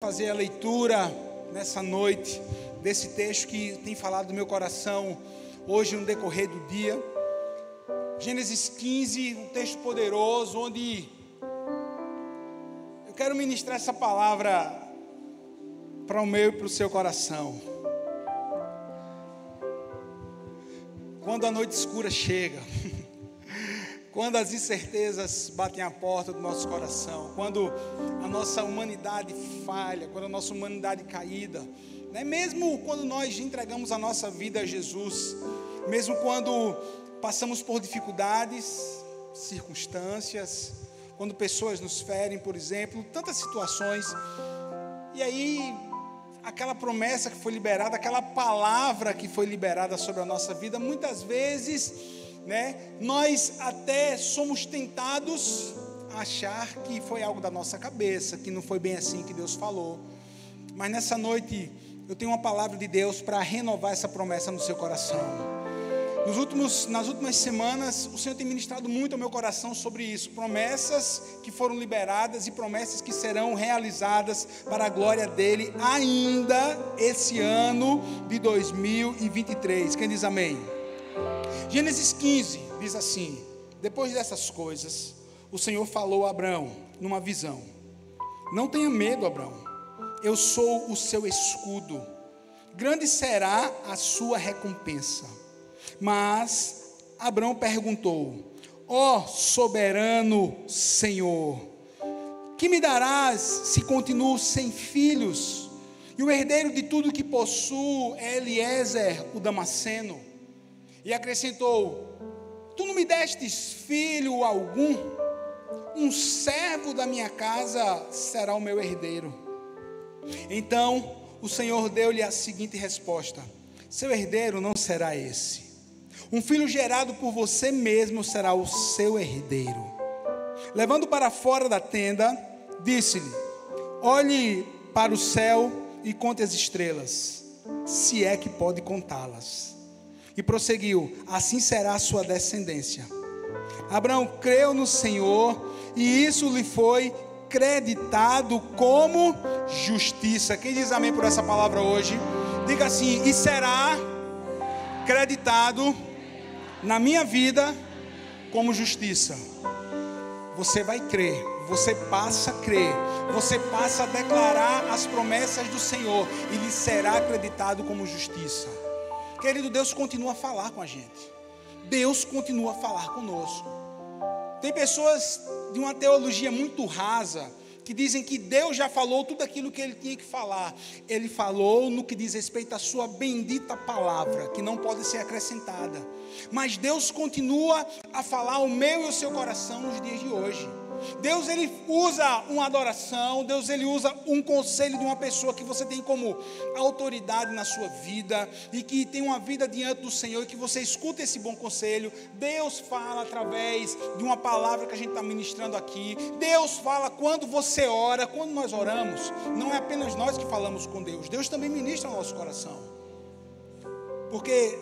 Fazer a leitura nessa noite desse texto que tem falado do meu coração hoje no decorrer do dia. Gênesis 15, um texto poderoso onde eu quero ministrar essa palavra para o meu e para o seu coração. Quando a noite escura chega, quando as incertezas batem à porta do nosso coração, quando a nossa humanidade falha, quando a nossa humanidade caída, né? Mesmo quando nós entregamos a nossa vida a Jesus, mesmo quando passamos por dificuldades, circunstâncias, quando pessoas nos ferem, por exemplo, tantas situações, e aí aquela promessa que foi liberada, aquela palavra que foi liberada sobre a nossa vida, muitas vezes, nós até somos tentados a achar que foi algo da nossa cabeça, que não foi bem assim que Deus falou. Mas nessa noite eu tenho uma palavra de Deus para renovar essa promessa no seu coração. Nas últimas semanas o Senhor tem ministrado muito ao meu coração sobre isso, promessas que foram liberadas e promessas que serão realizadas para a glória dele ainda esse ano de 2023. Quem diz amém? Gênesis 15 diz assim: depois dessas coisas, o Senhor falou a Abrão numa visão: não tenha medo, Abrão, eu sou o seu escudo, grande será a sua recompensa. Mas Abrão perguntou: ó soberano Senhor, que me darás se continuo sem filhos? E o herdeiro de tudo que possuo é Eliezer, o Damasceno. E acrescentou: tu não me destes filho algum? Um servo da minha casa será o meu herdeiro. Então o Senhor deu-lhe a seguinte resposta: seu herdeiro não será esse. Um filho gerado por você mesmo será o seu herdeiro. Levando para fora da tenda, disse-lhe: olhe para o céu e conte as estrelas, se é que pode contá-las. E prosseguiu: assim será a sua descendência. Abraão creu no Senhor e isso lhe foi creditado como justiça. Quem diz amém por essa palavra hoje? Diga assim: e será creditado na minha vida como justiça. Você vai crer, você passa a crer, você passa a declarar as promessas do Senhor e lhe será acreditado como justiça. Querido, Deus continua a falar com a gente. Deus continua a falar conosco. Tem pessoas de uma teologia muito rasa que dizem que Deus já falou tudo aquilo que Ele tinha que falar. Ele falou no que diz respeito à sua bendita palavra, que não pode ser acrescentada. Mas Deus continua a falar ao meu e ao seu coração nos dias de hoje. Deus, Ele usa uma adoração, Deus, Ele usa um conselho de uma pessoa que você tem como autoridade na sua vida e que tem uma vida diante do Senhor e que você escuta esse bom conselho. Deus fala através de uma palavra que a gente está ministrando aqui. Deus fala quando você ora, quando nós oramos. Não é apenas nós que falamos com Deus, Deus também ministra no nosso coração. Porque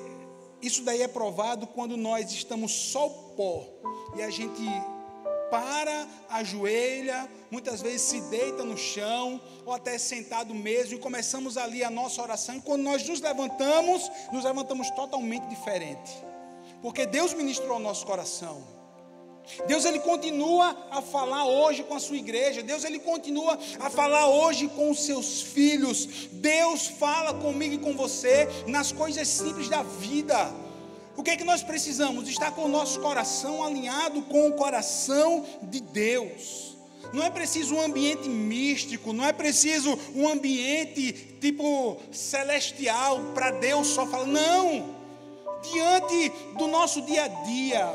isso daí é provado quando nós estamos só o pó e a gente para, ajoelha, muitas vezes se deita no chão, ou até sentado mesmo, e começamos ali a nossa oração, e quando nós nos levantamos totalmente diferente, porque Deus ministrou ao nosso coração. Deus, Ele continua a falar hoje com a sua igreja, Deus, Ele continua a falar hoje com os seus filhos. Deus fala comigo e com você nas coisas simples da vida. O que é que nós precisamos? Estar com o nosso coração alinhado com o coração de Deus. Não é preciso um ambiente místico, não é preciso um ambiente tipo celestial para Deus só falar. Não! Diante do nosso dia a dia,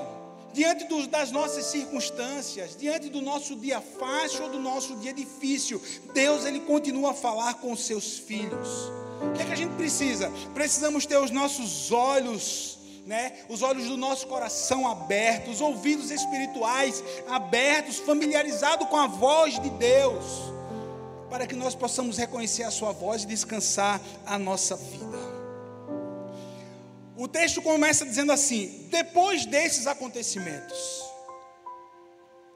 diante das nossas circunstâncias, diante do nosso dia fácil ou do nosso dia difícil, Deus, Ele continua a falar com os seus filhos. O que é que a gente precisa? Precisamos ter os nossos olhos, os olhos do nosso coração abertos, os ouvidos espirituais abertos, familiarizados com a voz de Deus, para que nós possamos reconhecer a sua voz e descansar a nossa vida. O texto começa dizendo assim: depois desses acontecimentos.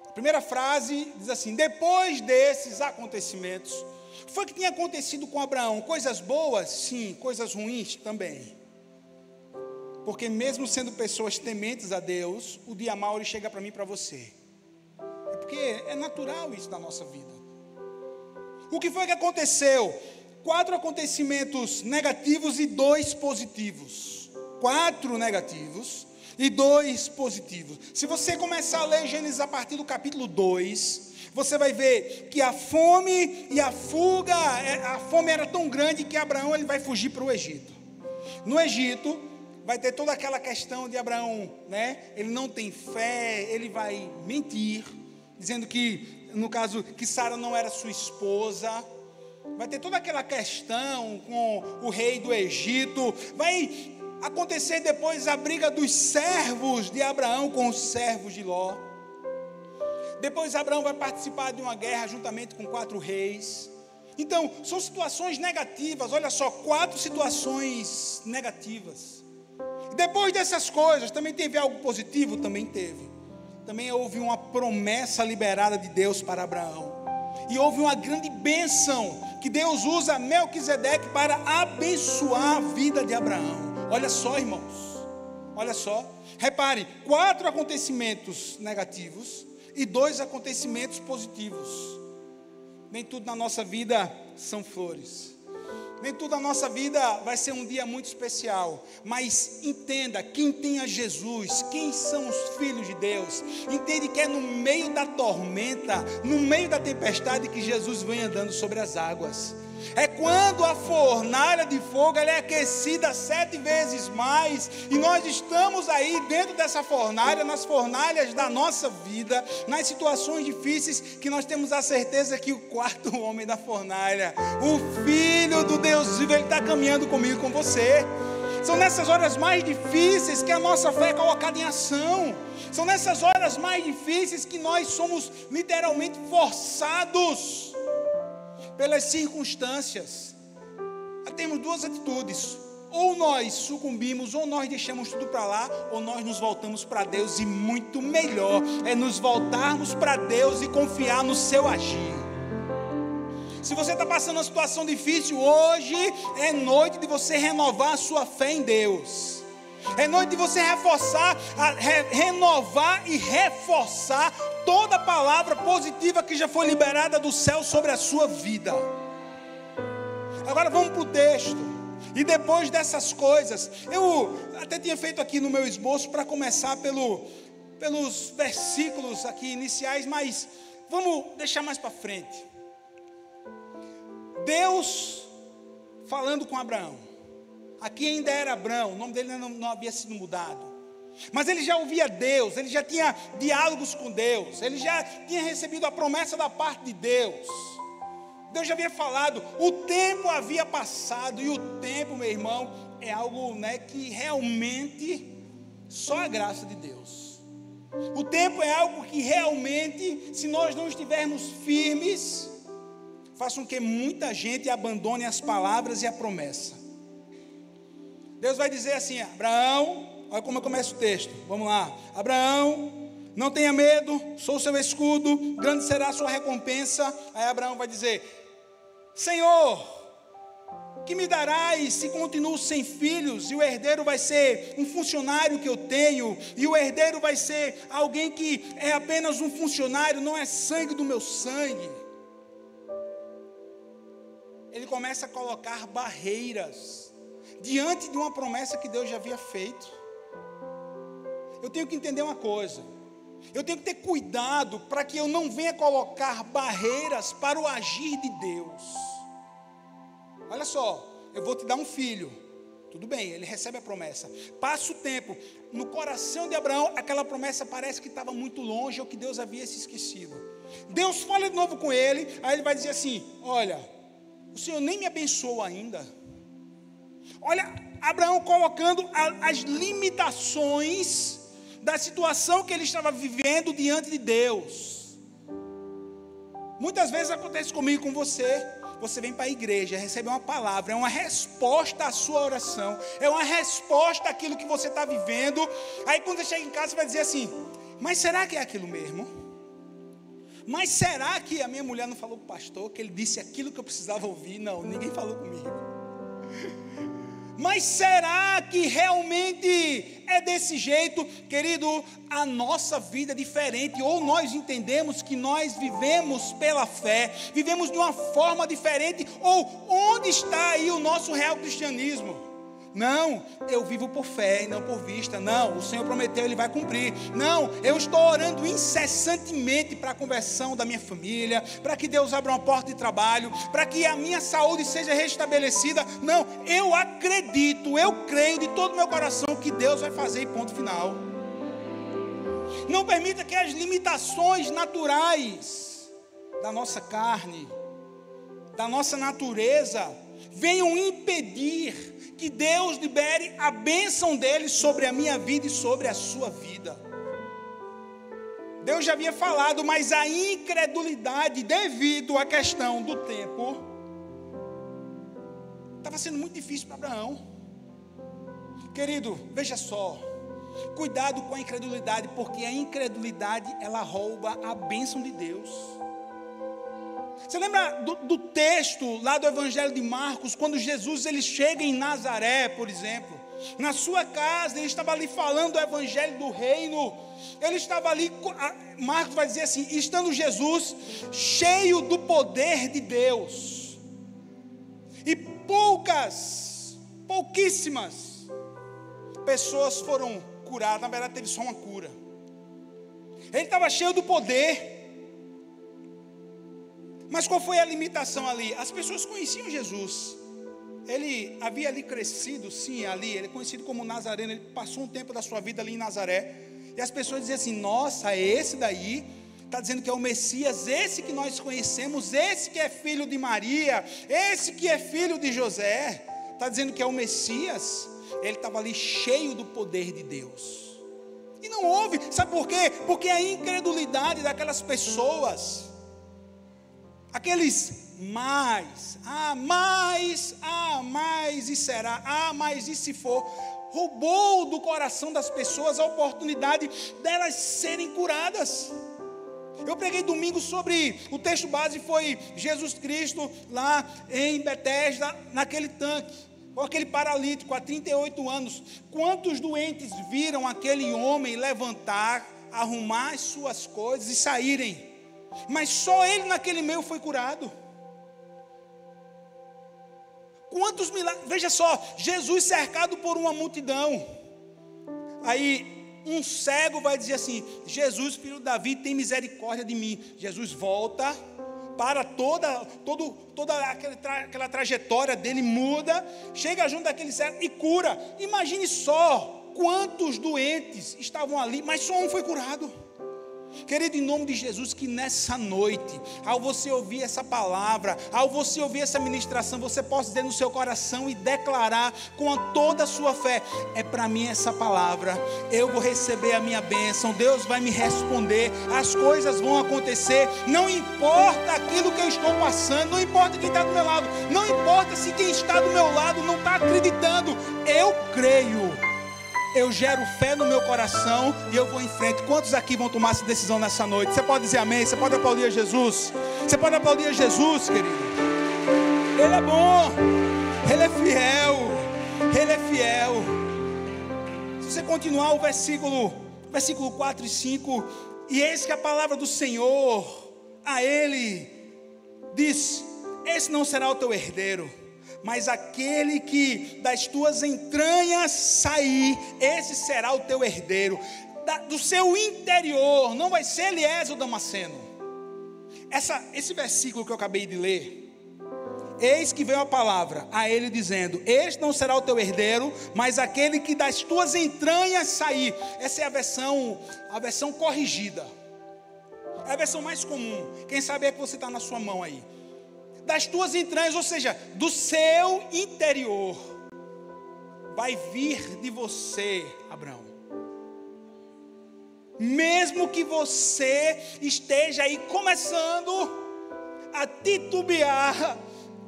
A primeira frase diz assim: depois desses acontecimentos. O que foi que tinha acontecido com Abraão? Coisas boas? Sim. Coisas ruins? Também. Porque mesmo sendo pessoas tementes a Deus, o dia mau ele chega para mim e para você. É porque é natural isso na nossa vida. O que foi que aconteceu? 4 acontecimentos negativos e 2 positivos. 4 negativos e 2 positivos. Se você começar a ler Gênesis a partir do capítulo 2, você vai ver que a fome e a fuga, a fome era tão grande que Abraão ele vai fugir para o Egito. No Egito, vai ter toda aquela questão de Abraão, né? Ele não tem fé, ele vai mentir, dizendo que, no caso, que Sara não era sua esposa. Vai ter toda aquela questão com o rei do Egito. Vai acontecer depois a briga dos servos de Abraão com os servos de Ló. Depois Abraão vai participar de uma guerra juntamente com 4 reis. Então, são situações negativas. Olha só, 4 situações negativas. Depois dessas coisas, também teve algo positivo? Também teve. Também houve uma promessa liberada de Deus para Abraão. E houve uma grande bênção, que Deus usa Melquisedeque para abençoar a vida de Abraão. Olha só, irmãos. Olha só. Repare, 4 acontecimentos negativos e 2 acontecimentos positivos. Nem tudo na nossa vida são flores. Nem tudo na nossa vida vai ser um dia muito especial. Mas entenda, quem tem a Jesus, quem são os filhos de Deus, entende que é no meio da tormenta, no meio da tempestade que Jesus vem andando sobre as águas. É quando a fornalha de fogo ela é aquecida 7 vezes mais, e nós estamos aí dentro dessa fornalha, nas fornalhas da nossa vida, nas situações difíceis, que nós temos a certeza que o 4º homem da fornalha, o Filho do Deus vivo, ele está caminhando comigo, com você. São nessas horas mais difíceis que a nossa fé é colocada em ação. São nessas horas mais difíceis que nós somos literalmente forçados pelas circunstâncias. Temos 2 atitudes: ou nós sucumbimos, ou nós deixamos tudo para lá, ou nós nos voltamos para Deus. E muito melhor é nos voltarmos para Deus e confiar no seu agir. Se você está passando uma situação difícil, hoje é noite de você renovar a sua fé em Deus. É noite de você renovar e reforçar toda a palavra positiva que já foi liberada do céu sobre a sua vida. Agora vamos para o texto. E depois dessas coisas, eu até tinha feito aqui no meu esboço para começar pelos versículos aqui iniciais, mas vamos deixar mais para frente. Deus falando com Abraão. Aqui ainda era Abraão, o nome dele não havia sido mudado. Mas ele já ouvia Deus, ele já tinha diálogos com Deus, ele já tinha recebido a promessa da parte de Deus. Deus já havia falado, o tempo havia passado, e o tempo, meu irmão, é algo, né, que realmente só a graça de Deus. O tempo é algo que realmente, se nós não estivermos firmes, faz com que muita gente abandone as palavras e a promessa. Deus vai dizer assim: Abraão, olha como começa o texto, vamos lá. Abraão, não tenha medo, sou o seu escudo, grande será a sua recompensa. Aí Abraão vai dizer: Senhor, que me darás se continuo sem filhos, e o herdeiro vai ser um funcionário que eu tenho, e o herdeiro vai ser alguém que é apenas um funcionário, não é sangue do meu sangue. Ele começa a colocar barreiras diante de uma promessa que Deus já havia feito. Eu tenho que entender uma coisa: eu tenho que ter cuidado para que eu não venha colocar barreiras para o agir de Deus. Olha só, eu vou te dar um filho, tudo bem, ele recebe a promessa, passa o tempo, no coração de Abraão aquela promessa parece que estava muito longe, ou que Deus havia se esquecido. Deus fala de novo com ele, aí ele vai dizer assim: olha, o Senhor nem me abençoou ainda. Olha, Abraão colocando as limitações da situação que ele estava vivendo diante de Deus. Muitas vezes acontece comigo, com você. Você vem para a igreja, recebe uma palavra, é uma resposta à sua oração, é uma resposta àquilo que você está vivendo. Aí quando você chega em casa, você vai dizer assim: mas será que é aquilo mesmo? Mas será que a minha mulher não falou com o pastor, que ele disse aquilo que eu precisava ouvir? Não, ninguém falou comigo. Mas será que realmente é desse jeito? Querido, a nossa vida é diferente, ou nós entendemos que nós vivemos pela fé, vivemos de uma forma diferente, ou onde está aí o nosso real cristianismo? Não, eu vivo por fé e não por vista. Não, o Senhor prometeu, Ele vai cumprir. Não, eu estou orando incessantemente para a conversão da minha família, para que Deus abra uma porta de trabalho, para que a minha saúde seja restabelecida. Não, eu acredito, eu creio de todo o meu coração que Deus vai fazer e ponto final. Não permita que as limitações naturais da nossa carne, da nossa natureza, venham impedir que Deus libere a bênção dele sobre a minha vida e sobre a sua vida. Deus já havia falado, mas a incredulidade, devido à questão do tempo, estava sendo muito difícil para Abraão. Querido, veja só, cuidado com a incredulidade, porque a incredulidade, ela rouba a bênção de Deus. Você lembra do texto lá do Evangelho de Marcos, quando Jesus ele chega em Nazaré, por exemplo, na sua casa, ele estava ali falando do Evangelho do Reino, ele estava ali, Marcos vai dizer assim, estando Jesus cheio do poder de Deus, e pouquíssimas pessoas foram curadas, na verdade teve só uma cura, ele estava cheio do poder. Mas qual foi a limitação ali? As pessoas conheciam Jesus. Ele havia ali crescido, sim, ali. Ele é conhecido como Nazareno. Ele passou um tempo da sua vida ali em Nazaré. E as pessoas diziam assim, nossa, esse daí está dizendo que é o Messias, esse que nós conhecemos, esse que é filho de Maria, esse que é filho de José, está dizendo que é o Messias. Ele estava ali cheio do poder de Deus. E não houve, sabe por quê? Porque a incredulidade daquelas pessoas, aqueles mais, e será, mas e se for, roubou do coração das pessoas a oportunidade delas serem curadas. Eu preguei domingo sobre, o texto base foi Jesus Cristo lá em Betesda, naquele tanque, com aquele paralítico há 38 anos. Quantos doentes viram aquele homem levantar, arrumar as suas coisas e saírem? Mas só ele naquele meio foi curado. Quantos milagres, veja só, Jesus cercado por uma multidão. Aí um cego vai dizer assim, Jesus, filho de Davi, tem misericórdia de mim. Jesus volta, para toda aquela trajetória dele, muda, chega junto daquele cego e cura. Imagine só quantos doentes estavam ali, mas só um foi curado. Querido, em nome de Jesus, que nessa noite, ao você ouvir essa palavra, ao você ouvir essa ministração, você possa dizer no seu coração e declarar com toda a sua fé, é para mim essa palavra, eu vou receber a minha bênção, Deus vai me responder, as coisas vão acontecer, não importa aquilo que eu estou passando, não importa quem está do meu lado, não importa se quem está do meu lado não está acreditando, eu creio. Eu gero fé no meu coração e eu vou em frente. Quantos aqui vão tomar essa decisão nessa noite? Você pode dizer amém? Você pode aplaudir a Jesus? Você pode aplaudir a Jesus, querido? Ele é bom, Ele é fiel, Ele é fiel. Se você continuar o versículo 4 e 5, e eis que a palavra do Senhor a ele diz, esse não será o teu herdeiro, mas aquele que das tuas entranhas sair, esse será o teu herdeiro. Do seu interior, não vai ser Eliezer o Damasceno. Esse versículo que eu acabei de ler, eis que veio a palavra a ele dizendo, este não será o teu herdeiro, mas aquele que das tuas entranhas sair. Essa é a versão corrigida, é a versão mais comum. Quem sabe é que você está na sua mão aí. Das tuas entranhas, ou seja, do seu interior, vai vir de você, Abraão. Mesmo que você esteja aí começando a titubear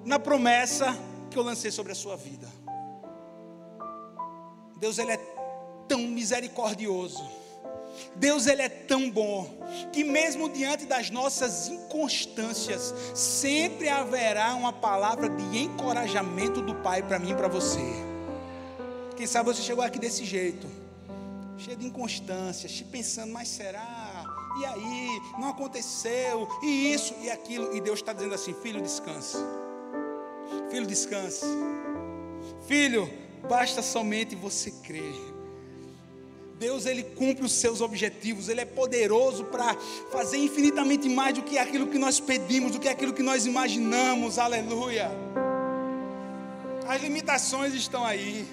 na promessa que eu lancei sobre a sua vida. Deus, Ele é tão misericordioso, Deus, Ele é tão bom, que mesmo diante das nossas inconstâncias, sempre haverá uma palavra de encorajamento do Pai para mim e para você. Quem sabe você chegou aqui desse jeito, cheio de inconstâncias, pensando, mas será? E aí? Não aconteceu? E isso e aquilo? E Deus está dizendo assim: filho, descanse. Filho, descanse. Filho, basta somente você crer. Deus, Ele cumpre os seus objetivos. Ele é poderoso para fazer infinitamente mais do que aquilo que nós pedimos, do que aquilo que nós imaginamos. Aleluia. As limitações estão aí.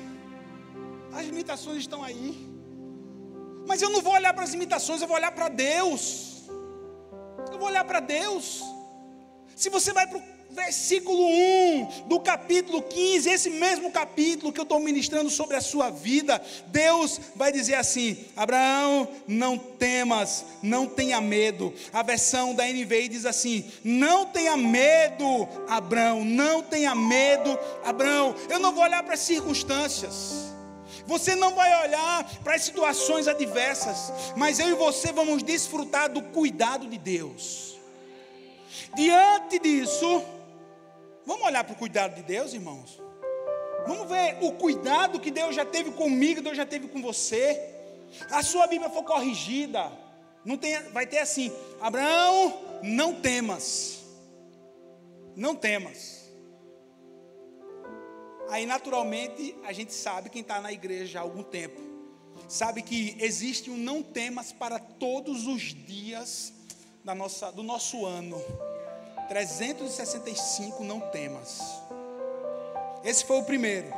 As limitações estão aí. Mas eu não vou olhar para as limitações, eu vou olhar para Deus. Eu vou olhar para Deus. Se você vai para o versículo 1 do capítulo 15, esse mesmo capítulo que eu estou ministrando sobre a sua vida, Deus vai dizer assim: Abraão, não temas, não tenha medo. A versão da NVI diz assim: não tenha medo, Abraão, não tenha medo, Abraão. Eu não vou olhar para as circunstâncias, você não vai olhar para as situações adversas, mas eu e você vamos desfrutar do cuidado de Deus. Diante disso, vamos olhar para o cuidado de Deus, irmãos. Vamos ver o cuidado que Deus já teve comigo, Deus já teve com você. A sua Bíblia foi corrigida, vai ter assim: Abraão, não temas. Não temas. Aí naturalmente a gente sabe, quem está na igreja há algum tempo, sabe que existe um não temas para todos os dias do nosso ano. 365 não temas. Esse foi o primeiro.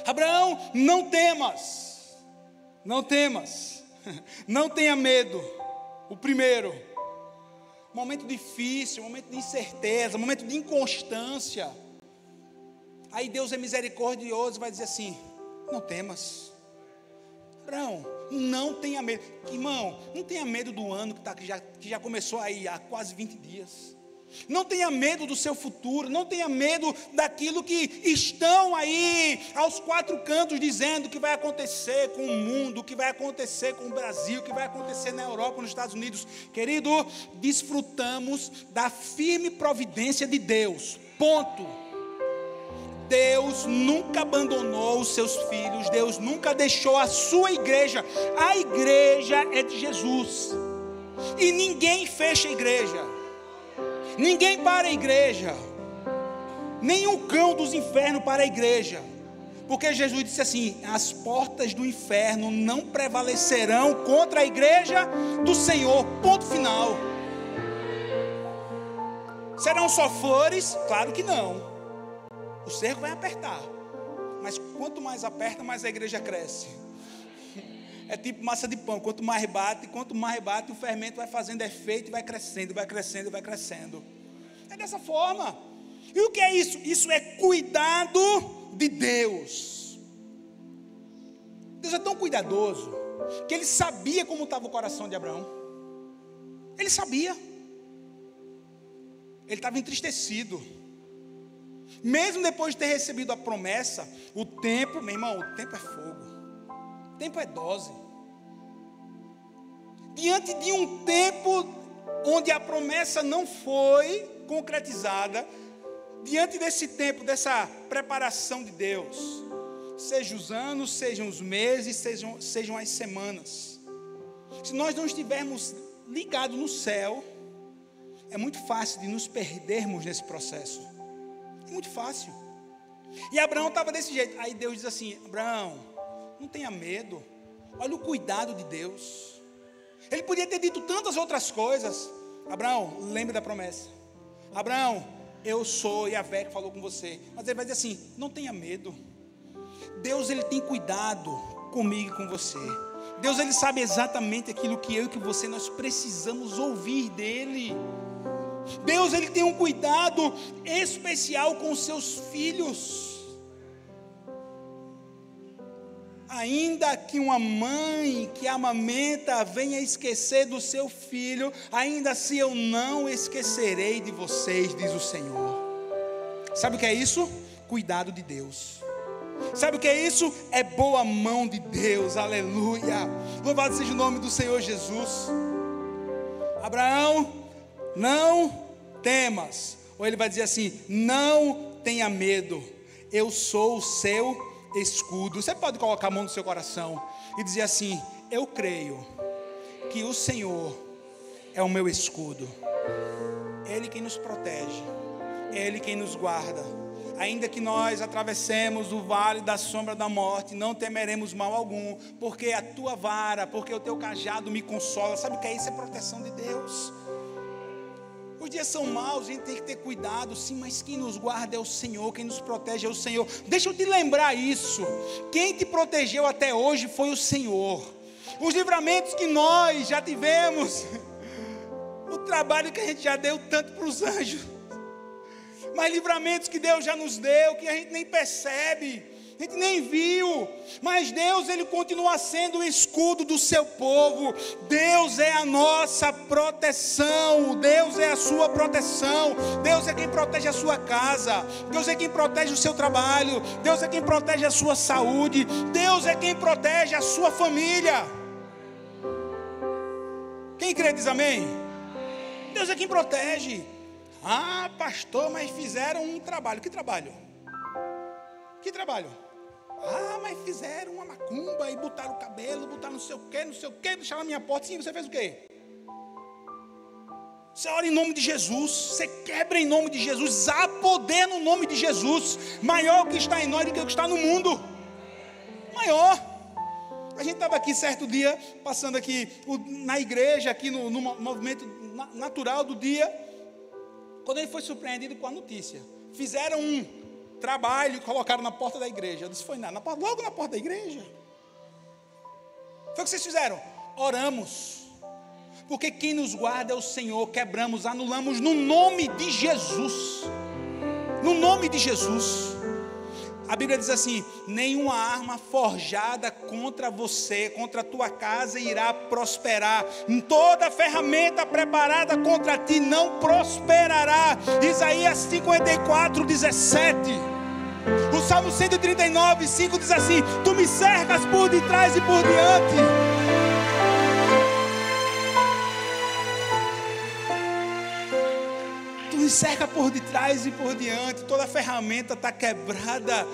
Abraão, não temas. Não temas. Não tenha medo. O primeiro. Momento difícil, momento de incerteza, momento de inconstância. Aí Deus é misericordioso e vai dizer assim: não temas. Abraão, não tenha medo. Irmão, não tenha medo do ano que já começou aí há quase 20 dias. Não tenha medo do seu futuro, não tenha medo daquilo que estão aí aos quatro cantos dizendo o que vai acontecer com o mundo, o que vai acontecer com o Brasil, o que vai acontecer na Europa, nos Estados Unidos. Querido, desfrutamos da firme providência de Deus, ponto. Deus nunca abandonou os seus filhos, Deus nunca deixou a sua igreja. A igreja é de Jesus, e ninguém fecha a igreja. Ninguém para a igreja, nem o cão dos infernos para a igreja, porque Jesus disse assim: as portas do inferno não prevalecerão contra a igreja do Senhor, ponto final. Serão só flores? Claro que não, o cerco vai apertar, mas quanto mais aperta, mais a igreja cresce. É tipo massa de pão, quanto mais bate, o fermento vai fazendo efeito e vai crescendo, vai crescendo, vai crescendo. É dessa forma. E o que é isso? Isso é cuidado de Deus. Deus é tão cuidadoso que Ele sabia como estava o coração de Abraão. Ele sabia. Ele estava entristecido. Mesmo depois de ter recebido a promessa, o tempo, meu irmão, o tempo é fogo. Tempo é dose. Diante de um tempo onde a promessa não foi concretizada, diante desse tempo, dessa preparação de Deus, sejam os anos, sejam os meses, sejam as semanas, se nós não estivermos ligados no céu, é muito fácil de nos perdermos nesse processo. É muito fácil. E Abraão estava desse jeito. Aí Deus diz assim: Abraão, não tenha medo, olha o cuidado de Deus. Ele podia ter dito tantas outras coisas. Abraão, lembre da promessa. Abraão, eu sou Yahvé que falou com você. Mas ele vai dizer assim: não tenha medo. Deus, Ele tem cuidado comigo e com você. Deus, Ele sabe exatamente aquilo que eu e que você, nós precisamos ouvir dEle. Deus, Ele tem um cuidado especial com os seus filhos. Ainda que uma mãe que amamenta venha esquecer do seu filho, ainda assim eu não esquecerei de vocês, diz o Senhor. Sabe o que é isso? Cuidado de Deus. Sabe o que é isso? É boa mão de Deus, aleluia. Louvado seja o nome do Senhor Jesus. Abraão, não temas. Ou ele vai dizer assim: não tenha medo, eu sou o seu escudo. Você pode colocar a mão no seu coração e dizer assim: eu creio que o Senhor é o meu escudo. Ele quem nos protege, Ele quem nos guarda. Ainda que nós atravessemos o vale da sombra da morte, não temeremos mal algum, porque a tua vara, porque o teu cajado me consola. Sabe o que é isso? É proteção de Deus. Os dias são maus, a gente tem que ter cuidado, sim, mas quem nos guarda é o Senhor, quem nos protege é o Senhor. Deixa eu te lembrar isso: quem te protegeu até hoje foi o Senhor. Os livramentos que nós já tivemos, o trabalho que a gente já deu tanto para os anjos, mas livramentos que Deus já nos deu, que a gente nem percebe, a gente nem viu, mas Deus, Ele continua sendo o escudo do seu povo. Deus é a nossa proteção, Deus é a sua proteção, Deus é quem protege a sua casa, Deus é quem protege o seu trabalho, Deus é quem protege a sua saúde, Deus é quem protege a sua família. Quem crê diz amém? Deus é quem protege. Ah, pastor, mas fizeram um trabalho. Que trabalho? Que trabalho? Ah, mas fizeram uma macumba e botaram o cabelo, botaram não sei o que, deixaram na minha porta. Sim, você fez o quê? Você ora em nome de Jesus, você quebra em nome de Jesus. Há poder no nome de Jesus, maior o que está em nós do que o que está no mundo. Maior. A gente estava aqui certo dia, passando aqui na igreja, aqui no movimento natural do dia, quando ele foi surpreendido com a notícia. Fizeram um trabalho e colocaram na porta da igreja. Eu disse: foi nada, logo na porta da igreja. Foi o que vocês fizeram? Oramos, porque quem nos guarda é o Senhor. Quebramos, anulamos no nome de Jesus. No nome de Jesus. A Bíblia diz assim: nenhuma arma forjada contra você, contra a tua casa, irá prosperar. Toda ferramenta preparada contra ti não prosperará. Isaías 54, 17. O Salmo 139, 5 diz assim: tu me cercas por detrás e por diante. Cerca por detrás e por diante. Toda a ferramenta está quebrada.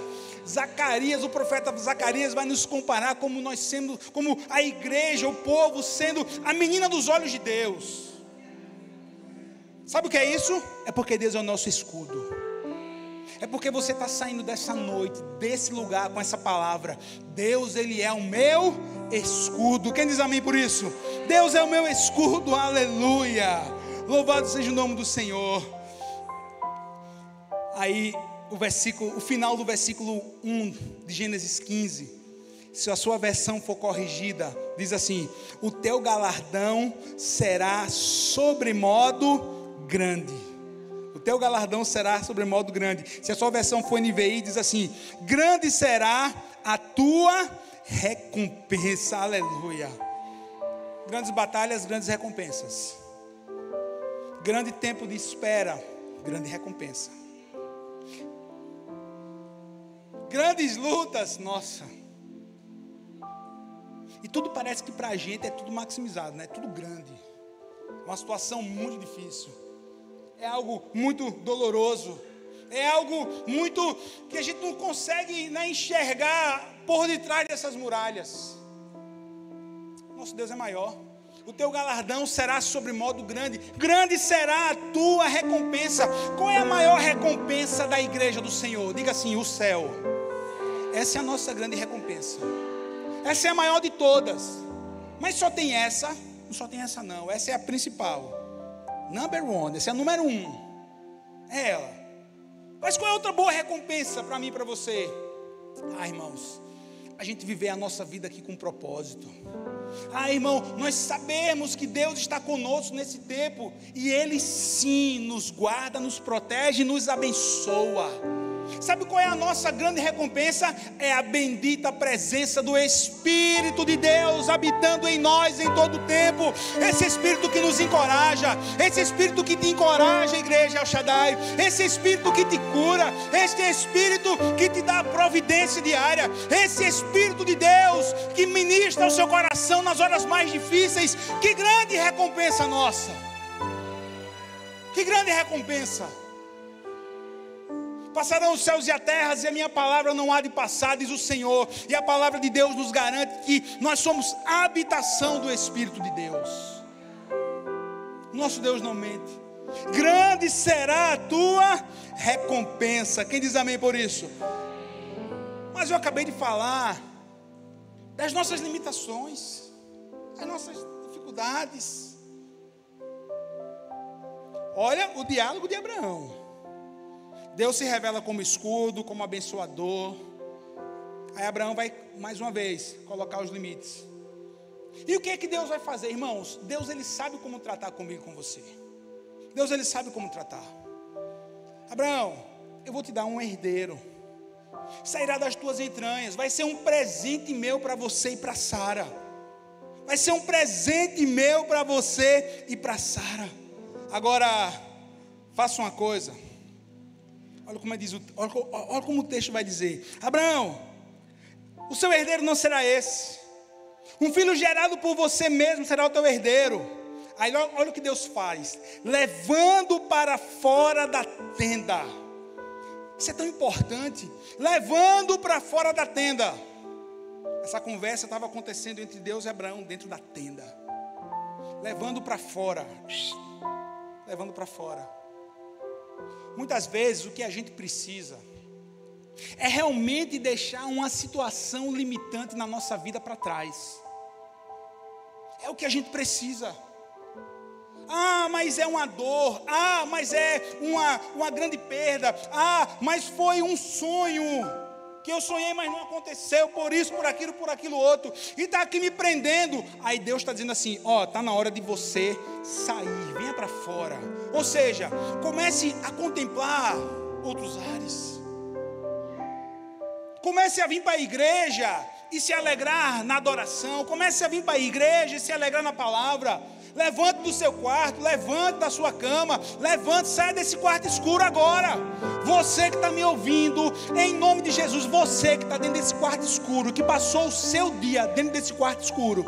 Zacarias, o profeta Zacarias vai nos comparar como nós sendo, como a igreja, o povo sendo a menina dos olhos de Deus. Sabe o que é isso? É porque Deus é o nosso escudo. É porque você está saindo dessa noite, desse lugar com essa palavra: Deus, Ele é o meu escudo. Quem diz amém por isso? Deus é o meu escudo, aleluia. Louvado seja o nome do Senhor. Aí o final do versículo 1 de Gênesis 15, se a sua versão for corrigida, diz assim: o teu galardão será sobremodo grande. O teu galardão será sobremodo grande. Se a sua versão for NVI, diz assim: grande será a tua recompensa. Aleluia. Grandes batalhas, grandes recompensas. Grande tempo de espera, grande recompensa. Grandes lutas, nossa. E tudo parece que para a gente é tudo maximizado, né? Tudo grande. Uma situação muito difícil. É algo muito doloroso. É algo muito que a gente não consegue nem enxergar por detrás dessas muralhas. Nosso Deus é maior. O teu galardão será sobremodo grande. Grande será a tua recompensa. Qual é a maior recompensa da igreja do Senhor? Diga assim: o céu. Essa é a nossa grande recompensa. Essa é a maior de todas. Mas só tem essa? Não só tem essa não. Essa é a principal. Number one. Essa é a número 1. É ela. Mas qual é outra boa recompensa para mim e para você? Ah, irmãos, a gente viver a nossa vida aqui com propósito. Ah, irmão, nós sabemos que Deus está conosco nesse tempo, e Ele sim nos guarda, nos protege e nos abençoa. Sabe qual é a nossa grande recompensa? É a bendita presença do Espírito de Deus habitando em nós em todo o tempo. Esse Espírito que nos encoraja, esse Espírito que te encoraja, igreja El Shaddai, esse Espírito que te cura, esse Espírito que te dá a providência diária, esse Espírito de Deus que ministra o seu coração nas horas mais difíceis. Que grande recompensa nossa! Que grande recompensa! Passarão os céus e a terra, e a minha palavra não há de passar, diz o Senhor. E a palavra de Deus nos garante que nós somos a habitação do Espírito de Deus. Nosso Deus não mente. Grande será a tua recompensa. Quem diz amém por isso? Mas eu acabei de falar das nossas limitações, das nossas dificuldades. Olha o diálogo de Abraão. Deus se revela como escudo, como abençoador. Aí Abraão vai, mais uma vez, colocar os limites. E o que é que Deus vai fazer, irmãos? Deus, Ele sabe como tratar comigo e com você. Deus, Ele sabe como tratar. Abraão, eu vou te dar um herdeiro. Sairá das tuas entranhas. Vai ser um presente meu para você e para Sara. Vai ser um presente meu para você e para Sara. Agora, faça uma coisa. Olha como o texto vai dizer. Abraão, o seu herdeiro não será esse. Um filho gerado por você mesmo será o teu herdeiro. Aí olha o que Deus faz. Levando para fora da tenda. Isso é tão importante. Levando para fora da tenda. Essa conversa estava acontecendo entre Deus e Abraão dentro da tenda. Levando para fora. Levando para fora. Muitas vezes o que a gente precisa é realmente deixar uma situação limitante na nossa vida para trás. É o que a gente precisa. Ah, mas é uma dor. Ah, mas é uma grande perda. Ah, mas foi um sonho que eu sonhei, mas não aconteceu, por isso, por aquilo outro, e está aqui me prendendo. Aí Deus está dizendo assim, está na hora de você sair, venha para fora. Ou seja, comece a contemplar outros ares. Comece a vir para a igreja e se alegrar na adoração. Comece a vir para a igreja e se alegrar na palavra. Levante do seu quarto, levante da sua cama, levante, saia desse quarto escuro agora. Você que está me ouvindo, em nome de Jesus, você que está dentro desse quarto escuro, que passou o seu dia dentro desse quarto escuro,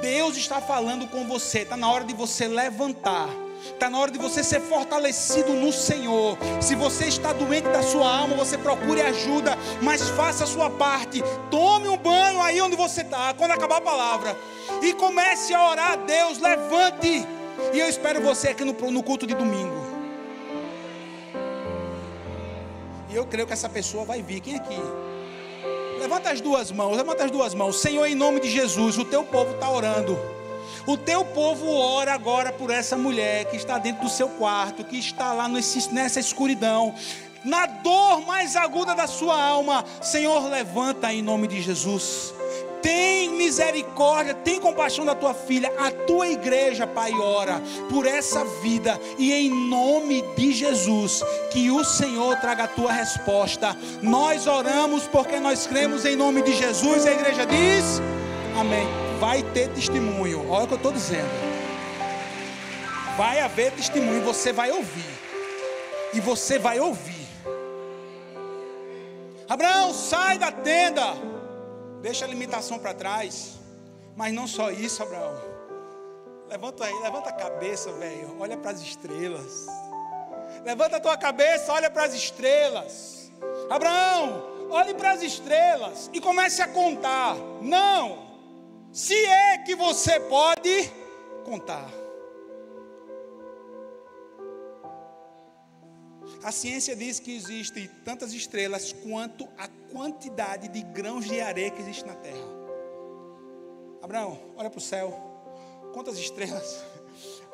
Deus está falando com você. Está na hora de você levantar. Está na hora de você ser fortalecido no Senhor. Se você está doente da sua alma, você procure ajuda, mas faça a sua parte. Tome um banho aí onde você está, quando acabar a palavra, e comece a orar a Deus. Levante. E eu espero você aqui no culto de domingo. E eu creio que essa pessoa vai vir. Quem aqui? Levanta as duas mãos, levanta as duas mãos. Senhor, em nome de Jesus, o teu povo está orando. O teu povo ora agora por essa mulher que está dentro do seu quarto, que está lá nessa escuridão, na dor mais aguda da sua alma. Senhor, levanta em nome de Jesus. Tem misericórdia, tem compaixão da tua filha. A tua igreja, Pai, ora por essa vida. E em nome de Jesus, que o Senhor traga a tua resposta. Nós oramos porque nós cremos em nome de Jesus. A igreja diz, amém. Vai ter testemunho, olha o que eu estou dizendo. Vai haver testemunho, você vai ouvir. E você vai ouvir. Abraão, sai da tenda. Deixa a limitação para trás. Mas não só isso, Abraão. Levanta aí, levanta a cabeça, velho. Olha para as estrelas. Levanta a tua cabeça, olha para as estrelas. Abraão, olhe para as estrelas e comece a contar. Não. Se é que você pode contar. A ciência diz que existem tantas estrelas quanto a quantidade de grãos de areia que existe na terra. Abraão, olha para o céu. Quantas estrelas?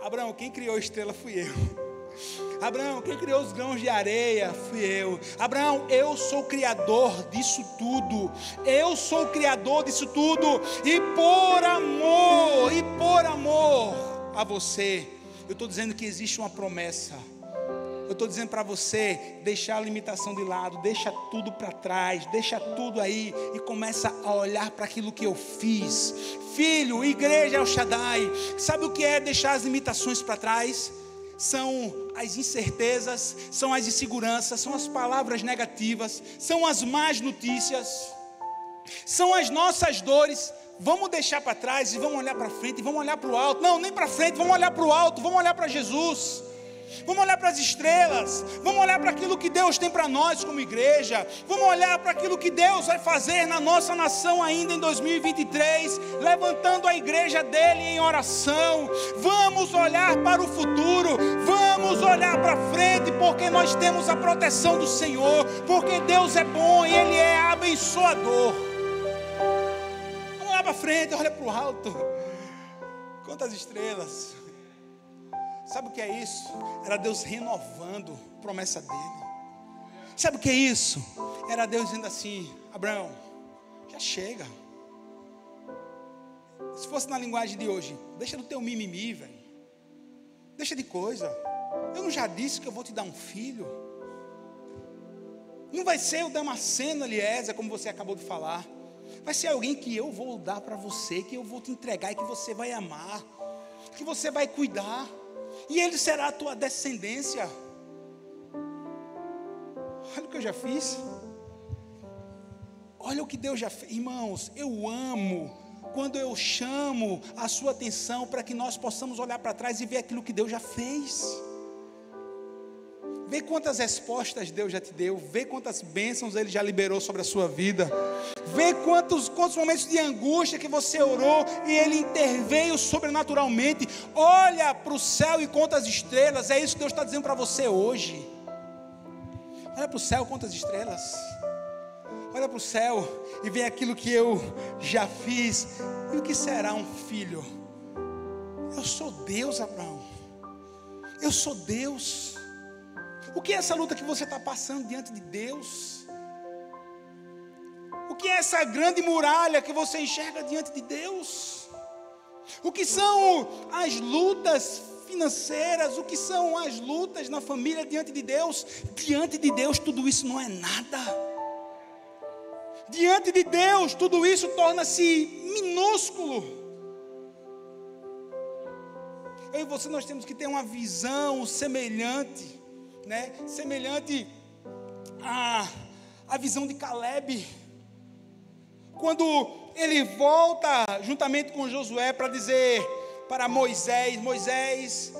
Abraão, quem criou a estrela fui eu. Abraão, quem criou os grãos de areia fui eu. Abraão, eu sou o criador disso tudo. Eu sou o criador disso tudo. E por amor a você, eu estou dizendo que existe uma promessa. Eu estou dizendo para você, deixar a limitação de lado, deixa tudo para trás, deixa tudo aí e começa a olhar para aquilo que eu fiz. Filho, igreja El Shaddai, sabe o que é deixar as limitações para trás? São as incertezas, são as inseguranças, são as palavras negativas, são as más notícias, são as nossas dores. Vamos deixar para trás e vamos olhar para frente, e vamos olhar para o alto. Não, nem para frente, vamos olhar para o alto, vamos olhar para Jesus. Vamos olhar para as estrelas, vamos olhar para aquilo que Deus tem para nós como igreja, vamos olhar para aquilo que Deus vai fazer na nossa nação ainda em 2023, levantando a igreja dele em oração. Vamos olhar para o futuro, vamos olhar para frente, porque nós temos a proteção do Senhor, porque Deus é bom e Ele é abençoador. Vamos olhar para frente, olha para o alto. Quantas estrelas! Sabe o que é isso? Era Deus renovando a promessa dele. Sabe o que é isso? Era Deus dizendo assim: Abraão, já chega. Se fosse na linguagem de hoje, deixa do teu mimimi, velho. Deixa de coisa. Eu não já disse que eu vou te dar um filho? Não vai ser o Damasceno Eliezer, como você acabou de falar. Vai ser alguém que eu vou dar para você, que eu vou te entregar e que você vai amar, que você vai cuidar. E ele será a tua descendência. Olha o que eu já fiz. Olha o que Deus já fez. Irmãos, eu amo quando eu chamo a sua atenção para que nós possamos olhar para trás e ver aquilo que Deus já fez. Vê quantas respostas Deus já te deu. Vê quantas bênçãos Ele já liberou sobre a sua vida. Vê quantos momentos de angústia que você orou e Ele interveio sobrenaturalmente. Olha para o céu e conta as estrelas. É isso que Deus está dizendo para você hoje. Olha para o céu, conta as estrelas. Olha para o céu e vê aquilo que eu já fiz. E o que será um filho? Eu sou Deus, Abraão. Eu sou Deus. O que é essa luta que você está passando diante de Deus? O que é essa grande muralha que você enxerga diante de Deus? O que são as lutas financeiras? O que são as lutas na família diante de Deus? Diante de Deus tudo isso não é nada. Diante de Deus tudo isso torna-se minúsculo. Eu e você, nós temos que ter uma visão semelhante, né? Semelhante à visão de Caleb, quando ele volta juntamente com Josué para dizer para Moisés: Moisés,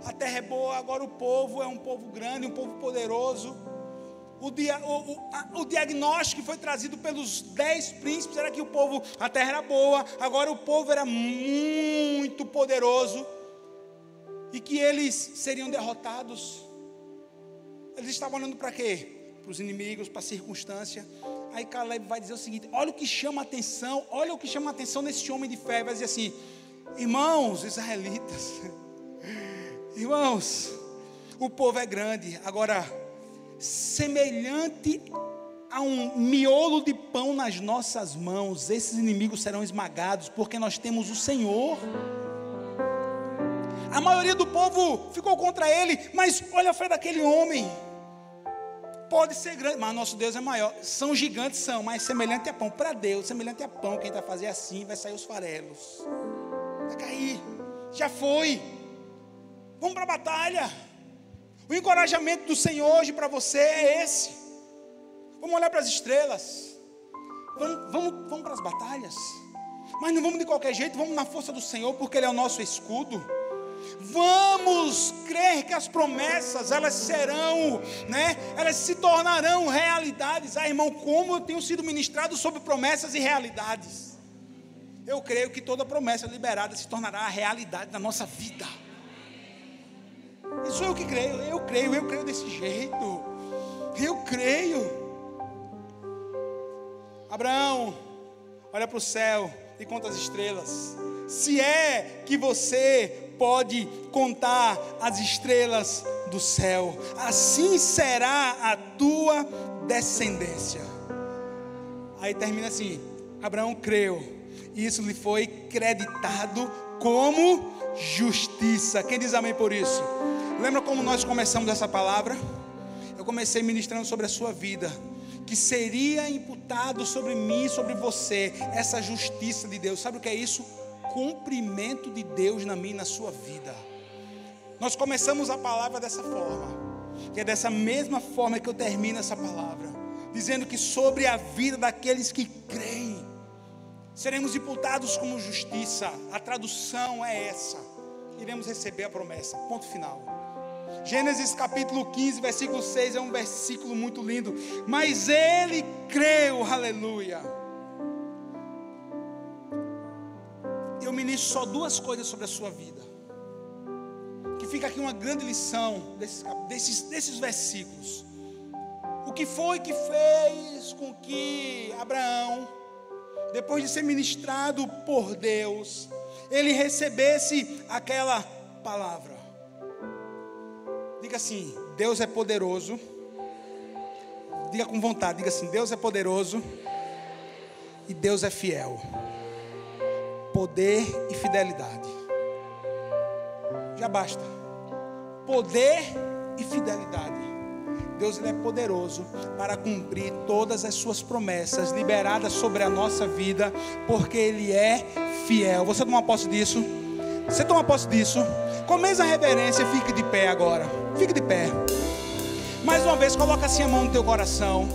a terra é boa, agora o povo é um povo grande, um povo poderoso. O diagnóstico que foi trazido pelos 10 príncipes era que o povo, a terra era boa, agora o povo era muito poderoso e que eles seriam derrotados. Eles estavam olhando para quê? Para os inimigos, para a circunstância. Aí Caleb vai dizer o seguinte: olha o que chama a atenção, olha o que chama a atenção nesse homem de fé. Vai dizer assim: irmãos israelitas, irmãos, o povo é grande, agora, semelhante a um miolo de pão nas nossas mãos, esses inimigos serão esmagados, porque nós temos o Senhor. A maioria do povo ficou contra ele, mas olha a fé daquele homem. Pode ser grande, mas nosso Deus é maior. São gigantes, são, mas semelhante a pão. Para Deus, semelhante a pão, quem vai fazer assim, vai sair os farelos. Vai cair, já foi. Vamos para a batalha. O encorajamento do Senhor hoje para você é esse. Vamos olhar para as estrelas. Vamos para as batalhas. Mas não vamos de qualquer jeito, vamos na força do Senhor, porque Ele é o nosso escudo. Vamos crer que as promessas, elas serão, né? Elas se tornarão realidades. Irmão, como eu tenho sido ministrado sobre promessas e realidades. Eu creio que toda promessa liberada se tornará a realidade da nossa vida. Isso eu que creio, eu creio desse jeito. Eu creio. Abraão, olha para o céu e conta as estrelas. Se é que você pode contar as estrelas do céu, assim será a tua descendência. Aí termina assim: Abraão creu, e isso lhe foi creditado como justiça. Quem diz amém por isso? Lembra como nós começamos essa palavra? Eu comecei ministrando sobre a sua vida, que seria imputado sobre mim, sobre você, essa justiça de Deus. Sabe o que é isso? Cumprimento de Deus na minha e na sua vida. Nós começamos a palavra dessa forma, que é dessa mesma forma que eu termino essa palavra, dizendo que sobre a vida daqueles que creem, seremos imputados como justiça. A tradução é essa: iremos receber a promessa, ponto final. Gênesis capítulo 15, versículo 6 é um versículo muito lindo. Mas ele creu, aleluia. Eu ministro só duas coisas sobre a sua vida, que fica aqui uma grande lição desses versículos. O que foi que fez com que Abraão, depois de ser ministrado por Deus, ele recebesse aquela palavra? Diga assim: Deus é poderoso. Diga com vontade, diga assim: Deus é poderoso e Deus é fiel. Poder e fidelidade. Já basta. Poder e fidelidade. Deus, ele é poderoso para cumprir todas as suas promessas liberadas sobre a nossa vida, porque ele é fiel. Você toma posse disso? Você toma posse disso? Com a mesma reverência, fique de pé agora. Fique de pé. Mais uma vez, coloca assim a mão no teu coração.